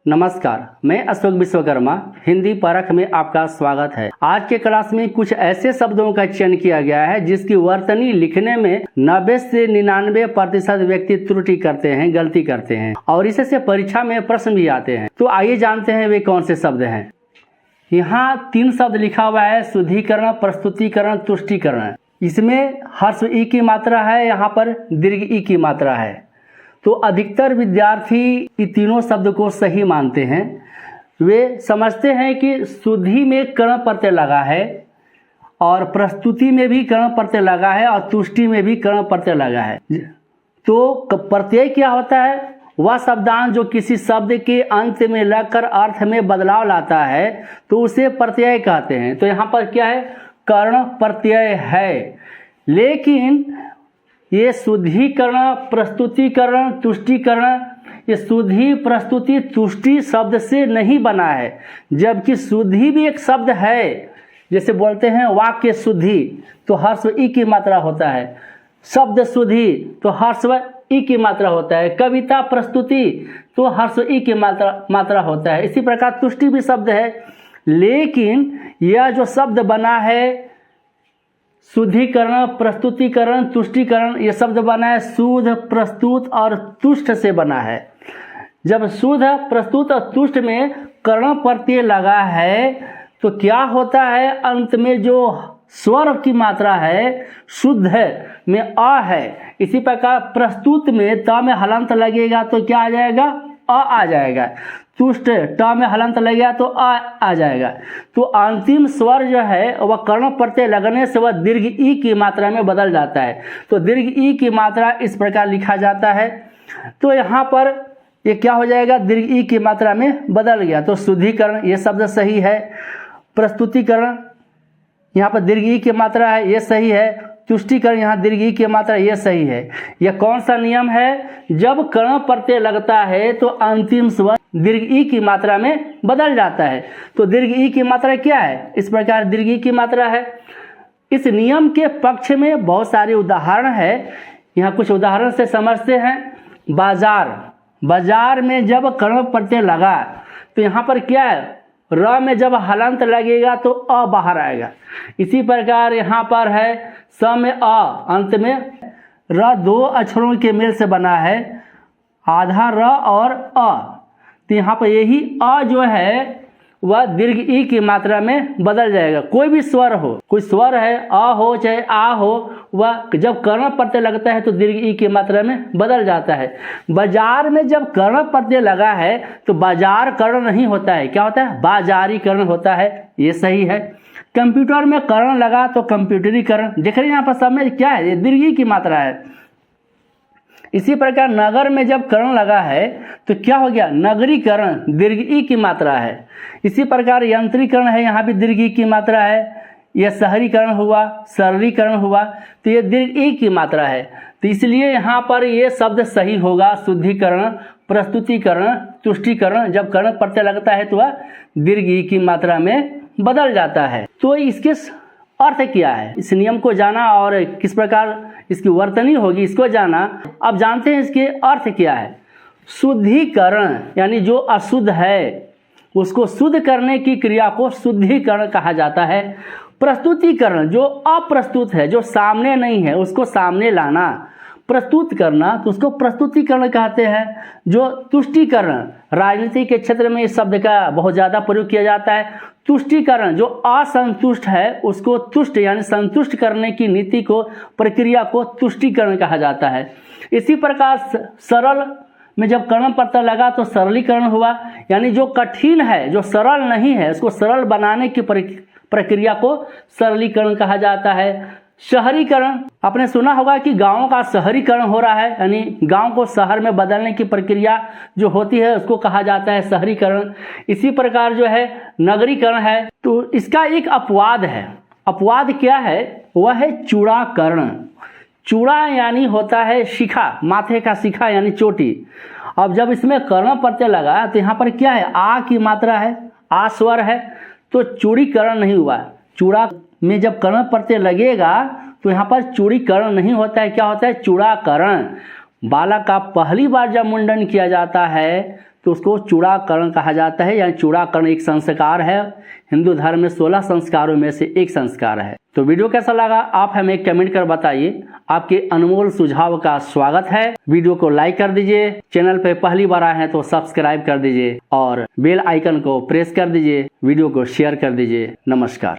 नमस्कार, मैं अशोक विश्वकर्मा हिंदी परख में आपका स्वागत है। आज के क्लास में कुछ ऐसे शब्दों का चयन किया गया है जिसकी वर्तनी लिखने में 90 से 99% व्यक्ति त्रुटि करते हैं, गलती करते हैं और इससे परीक्षा में प्रश्न भी आते हैं। तो आइए जानते हैं वे कौन से शब्द हैं। यहाँ 3 शब्द लिखा हुआ है, शुद्धिकरण, प्रस्तुतिकरण, तुष्टीकरण। इसमें हर्ष ई की मात्रा है, यहाँ पर दीर्घ ई की मात्रा है। तो अधिकतर विद्यार्थी ये तीनों शब्द को सही मानते हैं। वे समझते हैं कि शुद्धि में कर्ण प्रत्यय लगा है और प्रस्तुति में भी कर्ण प्रत्यय लगा है और तुष्टि में भी कर्ण प्रत्यय लगा है। तो प्रत्यय क्या होता है? वह शब्दांश जो किसी शब्द के अंत में लगकर अर्थ में बदलाव लाता है तो उसे प्रत्यय कहते हैं। तो यहाँ पर क्या है? कर्ण प्रत्यय है। लेकिन ये शुद्धिकरण, प्रस्तुतिकरण, तुष्टीकरण, ये शुद्धि, प्रस्तुति, तुष्टि शब्द से नहीं बना है, जबकि शुद्धि भी एक शब्द है। जैसे बोलते हैं वाक्य शुद्धि तो हर्ष ई की मात्रा होता है, शब्द शुद्धि तो हर्ष ई की मात्रा होता है, कविता प्रस्तुति तो हर्ष ई की मात्रा होता है। इसी प्रकार तुष्टि भी शब्द है। लेकिन यह जो शब्द बना है शुद्धिकरण, प्रस्तुतिकरण, तुष्टीकरण, ये शब्द बना है शुद्ध, प्रस्तुत और तुष्ट से बना है। जब शुद्ध, प्रस्तुत और तुष्ट में कर्ण प्रत्यय लगा है तो क्या होता है? अंत में जो स्वर की मात्रा है शुद्ध में अ है। इसी प्रकार प्रस्तुत में त में हलंत लगेगा तो क्या आ जाएगा? अ आ जाएगा। तुष्ट ट में हलंत लगेगा तो आ जाएगा। तो अंतिम स्वर जो है वह कर्ण प्रत्यय लगने से वह दीर्घ ई की मात्रा में बदल जाता है। तो दीर्घ ई की मात्रा इस प्रकार लिखा जाता है। तो यहाँ पर ये क्या हो जाएगा? दीर्घ ई की मात्रा में बदल गया। तो शुद्धिकरण ये शब्द सही है। प्रस्तुतिकरण यहाँ पर दीर्घ ई की मात्रा है, ये सही है। तुष्टीकरण यहाँ दीर्घ ई की मात्रा, ये सही है। यह कौन सा नियम है? जब कर्ण प्रत्यय लगता है तो अंतिम स्वर दीर्घ ई की मात्रा में बदल जाता है। तो दीर्घ ई की मात्रा क्या है? इस प्रकार दीर्घ ई की मात्रा है। इस नियम के पक्ष में बहुत सारे उदाहरण है। यहाँ कुछ उदाहरण से समझते हैं। बाजार में जब कर्ण प्रत्यय लगा तो यहाँ पर क्या है? र में जब हलंत लगेगा तो अ बाहर आएगा। इसी प्रकार यहाँ पर है स में अ, अंत में र 2 अक्षरों के मेल से बना है, आधा र और अ। तो यहाँ पर यही अ जो है वह दीर्घ ई की मात्रा में बदल जाएगा। कोई भी स्वर हो, कोई स्वर है अ हो चाहे आ हो, वह जब कर्ण प्रत्यय लगता है तो दीर्घ ई की मात्रा में बदल जाता है। बाजार में जब कर्ण प्रत्यय लगा है तो बाजार कर्ण नहीं होता है, क्या होता है? बाजारीकरण होता है, ये सही है। कंप्यूटर में कर्ण लगा तो कंप्यूटरीकरण। देख रहे हैं यहाँ पर सब में क्या है? ये दीर्घ ई की मात्रा है। इसी प्रकार नगर में जब कर्ण लगा है तो क्या हो गया? नगरीकरण, दीर्घ ई की मात्रा है। इसी प्रकार यंत्रीकरण है, यहाँ भी दीर्घ ई की मात्रा है। यह शहरीकरण हुआ, सरलीकरण हुआ तो ये दीर्घ ई की मात्रा है। तो इसलिए यहाँ पर ये शब्द सही होगा। शुद्धिकरण, प्रस्तुतिकरण, तुष्टीकरण, जब कर्ण प्रत्यय लगता है तो वह दीर्घ ई की मात्रा में बदल जाता है। तो इसके अर्थ क्या है? इस नियम को जाना और किस प्रकार इसकी वर्तनी होगी इसको जाना। अब जानते हैं इसके अर्थ क्या है। शुद्धिकरण यानी जो अशुद्ध है उसको शुद्ध करने की क्रिया को शुद्धिकरण कहा जाता है। प्रस्तुतिकरण जो अप्रस्तुत है, जो सामने नहीं है, उसको सामने लाना, प्रस्तुत करना तो उसको प्रस्तुतिकरण कहते हैं। जो तुष्टीकरण, राजनीति के क्षेत्र में इस शब्द का बहुत ज़्यादा प्रयोग किया जाता है। तुष्टीकरण जो असंतुष्ट है उसको तुष्ट यानी संतुष्ट करने की नीति को, प्रक्रिया को तुष्टीकरण कहा जाता है। इसी प्रकार सरल में जब कर्ण प्रत्यय लगा तो सरलीकरण हुआ, यानी जो कठिन है, जो सरल नहीं है, उसको सरल बनाने की प्रक्रिया को सरलीकरण कहा जाता है। शहरीकरण, आपने सुना होगा कि गांवों का शहरीकरण हो रहा है, यानी गांव को शहर में बदलने की प्रक्रिया जो होती है उसको कहा जाता है शहरीकरण। इसी प्रकार जो है नगरीकरण है। तो इसका एक अपवाद है। अपवाद क्या है? वह है चूड़ाकरण। चूड़ा यानी होता है शिखा, माथे का शिखा यानी चोटी। अब जब इसमें कर्ण प्रत्यय लगा तो यहाँ पर क्या है? आ की मात्रा है, आ स्वर है, तो चूड़ीकरण नहीं हुआ। चूड़ा में जब कर्ण प्रत्यय लगेगा तो यहाँ पर चूड़ीकरण नहीं होता है, क्या होता है? चूड़ाकरण। बालक का पहली बार जब मुंडन किया जाता है तो उसको चूड़ाकरण कहा जाता है। यानी चूड़ाकरण एक संस्कार है, हिंदू धर्म में 16 संस्कारों में से एक संस्कार है। तो वीडियो कैसा लगा आप हमें कमेंट कर बताइए। आपके अनमोल सुझाव का स्वागत है। वीडियो को लाइक कर दीजिए, चैनल पे पहली बार आए हैं तो सब्सक्राइब कर दीजिए और बेल आइकन को प्रेस कर दीजिए, वीडियो को शेयर कर दीजिए। नमस्कार।